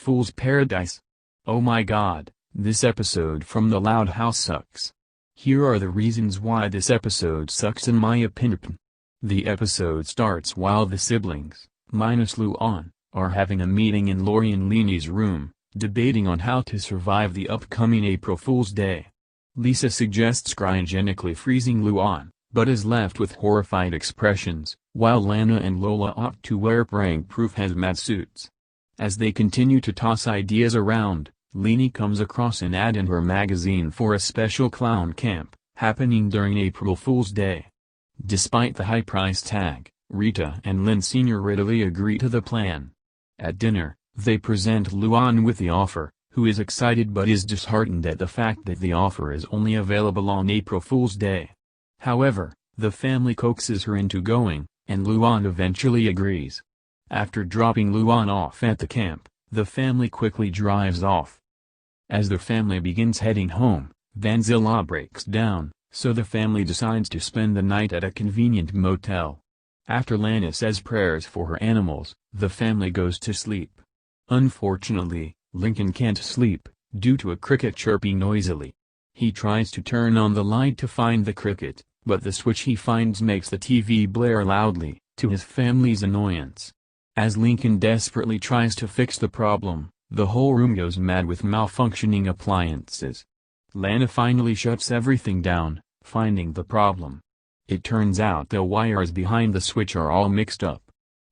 Fool's Paradise. Oh my god, this episode from the Loud House sucks. Here are the reasons why this episode sucks in my opinion. The episode starts while the siblings, minus Luan, are having a meeting in Lori and Leanie's room, debating on how to survive the upcoming April Fool's Day. Lisa suggests cryogenically freezing Luan, but is left with horrified expressions, while Lana and Lola opt to wear prank-proof hazmat suits. As they continue to toss ideas around, Leanie comes across an ad in her magazine for a special clown camp, happening during April Fool's Day. Despite the high price tag, Rita and Lynn Sr. readily agree to the plan. At dinner, they present Luan with the offer, who is excited but is disheartened at the fact that the offer is only available on April Fool's Day. However, the family coaxes her into going, and Luan eventually agrees. After dropping Luan off at the camp, the family quickly drives off. As the family begins heading home, Vanzilla breaks down, so the family decides to spend the night at a convenient motel. After Lana says prayers for her animals, the family goes to sleep. Unfortunately, Lincoln can't sleep, due to a cricket chirping noisily. He tries to turn on the light to find the cricket, but the switch he finds makes the TV blare loudly, to his family's annoyance. As Lincoln desperately tries to fix the problem, the whole room goes mad with malfunctioning appliances. Lana finally shuts everything down, finding the problem. It turns out the wires behind the switch are all mixed up.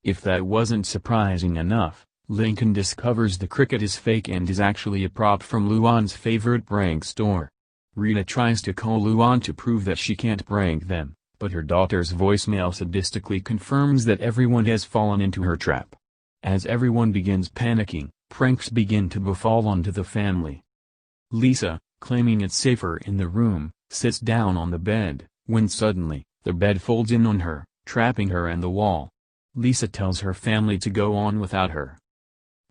If that wasn't surprising enough, Lincoln discovers the cricket is fake and is actually a prop from Luan's favorite prank store. Rita tries to call Luan to prove that she can't prank them, but her daughter's voicemail sadistically confirms that everyone has fallen into her trap. As everyone begins panicking, pranks begin to befall onto the family. Lisa, claiming it's safer in the room, sits down on the bed, when suddenly, the bed folds in on her, trapping her in the wall. Lisa tells her family to go on without her.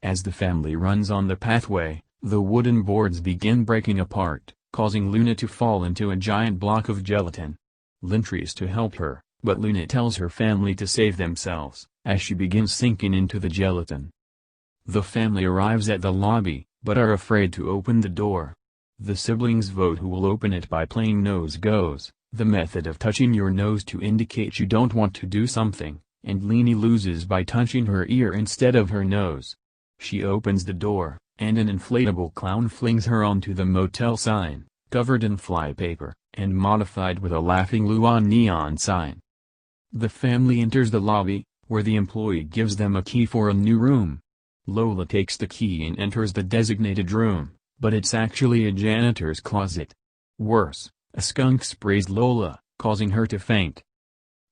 As the family runs on the pathway, the wooden boards begin breaking apart, causing Luna to fall into a giant block of gelatin. Lynn tries to help her, but Luna tells her family to save themselves, as she begins sinking into the gelatin. The family arrives at the lobby, but are afraid to open the door. The siblings vote who will open it by playing nose goes, the method of touching your nose to indicate you don't want to do something, and Leanie loses by touching her ear instead of her nose. She opens the door, and an inflatable clown flings her onto the motel sign, covered in flypaper, and modified with a laughing Luan neon sign. The family enters the lobby, where the employee gives them a key for a new room. Lola takes the key and enters the designated room, but it's actually a janitor's closet. Worse, a skunk sprays Lola, causing her to faint.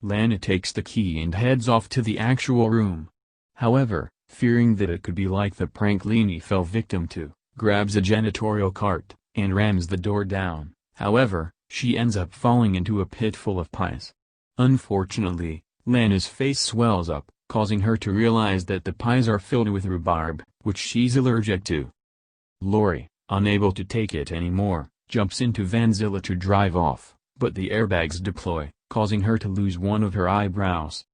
Lana takes the key and heads off to the actual room. However, fearing that it could be like the prank Leanie fell victim to, grabs a janitorial cart, and rams the door down. However, she ends up falling into a pit full of pies. Unfortunately, Lana's face swells up, causing her to realize that the pies are filled with rhubarb, which she's allergic to. Lori, unable to take it anymore, jumps into Vanzilla to drive off, but the airbags deploy, causing her to lose one of her eyebrows.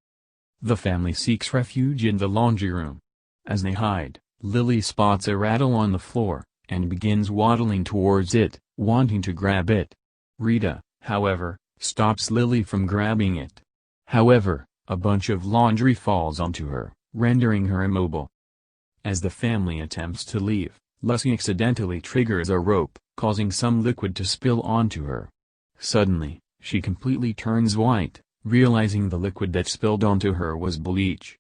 The family seeks refuge in the laundry room. As they hide, Lily spots a rattle on the floor, and begins waddling towards it, wanting to grab it. Rita, however, stops Lily from grabbing it. However, a bunch of laundry falls onto her, rendering her immobile. As the family attempts to leave, Lucy accidentally triggers a rope, causing some liquid to spill onto her. Suddenly, she completely turns white, realizing the liquid that spilled onto her was bleach.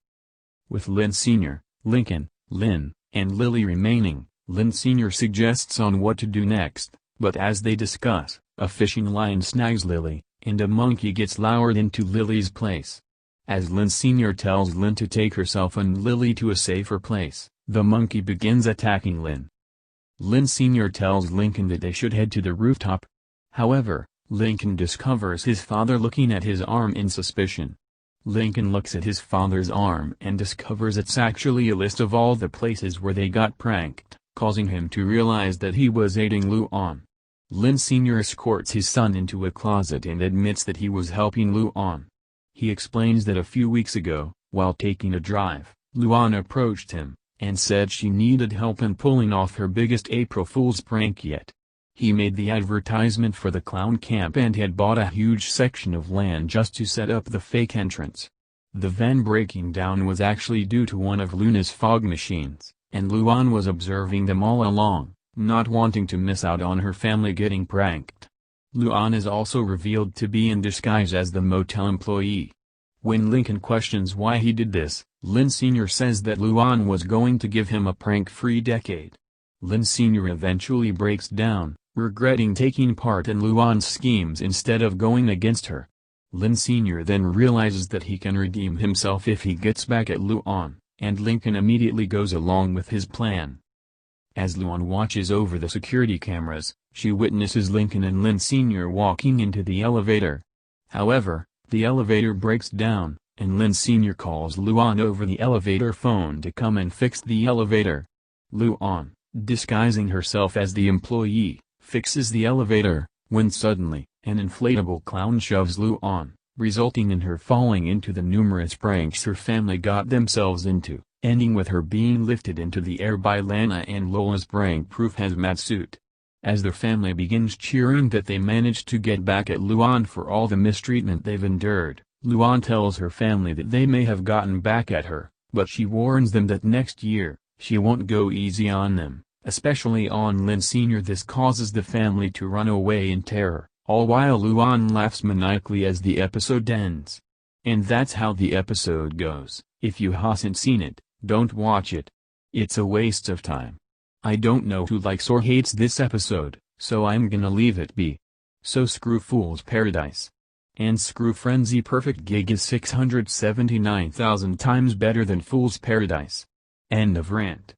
With Lynn Sr., Lincoln, Lynn, and Lily remaining, Lynn Sr. suggests on what to do next, but as they discuss, a fishing line snags Lily, and a monkey gets lowered into Lily's place. As Lynn Sr. tells Lynn to take herself and Lily to a safer place, the monkey begins attacking Lynn. Lynn Sr. tells Lincoln that they should head to the rooftop. However, Lincoln discovers his father looking at his arm in suspicion. Lincoln looks at his father's arm and discovers it's actually a list of all the places where they got pranked, causing him to realize that he was aiding Luan. Lynn Sr. escorts his son into a closet and admits that he was helping Luan. He explains that a few weeks ago, while taking a drive, Luan approached him, and said she needed help in pulling off her biggest April Fool's prank yet. He made the advertisement for the clown camp and had bought a huge section of land just to set up the fake entrance. The van breaking down was actually due to one of Luna's fog machines, and Luan was observing them all along, not wanting to miss out on her family getting pranked. Luan is also revealed to be in disguise as the motel employee. When Lincoln questions why he did this, Lin Sr. says that Luan was going to give him a prank-free decade. Lin Sr. eventually breaks down, regretting taking part in Luan's schemes instead of going against her. Lin Sr. then realizes that he can redeem himself if he gets back at Luan, and Lincoln immediately goes along with his plan. As Luan watches over the security cameras, she witnesses Lincoln and Lin Sr. walking into the elevator. However, the elevator breaks down, and Lin Sr. calls Luan over the elevator phone to come and fix the elevator. Luan, disguising herself as the employee, fixes the elevator, when suddenly, an inflatable clown shoves Luan, resulting in her falling into the numerous pranks her family got themselves into, ending with her being lifted into the air by Lana and Lola's prank-proof hazmat suit. As the family begins cheering that they managed to get back at Luan for all the mistreatment they've endured, Luan tells her family that they may have gotten back at her, but she warns them that next year, she won't go easy on them, especially on Lin Sr. This causes the family to run away in terror, all while Luan laughs maniacally as the episode ends. And that's how the episode goes. If you hasn't seen it, don't watch it. It's a waste of time. I don't know who likes or hates this episode, so I'm gonna leave it be. So screw Fool's Paradise. And screw Frenzy. Perfect Gig is 679,000 times better than Fool's Paradise. End of rant.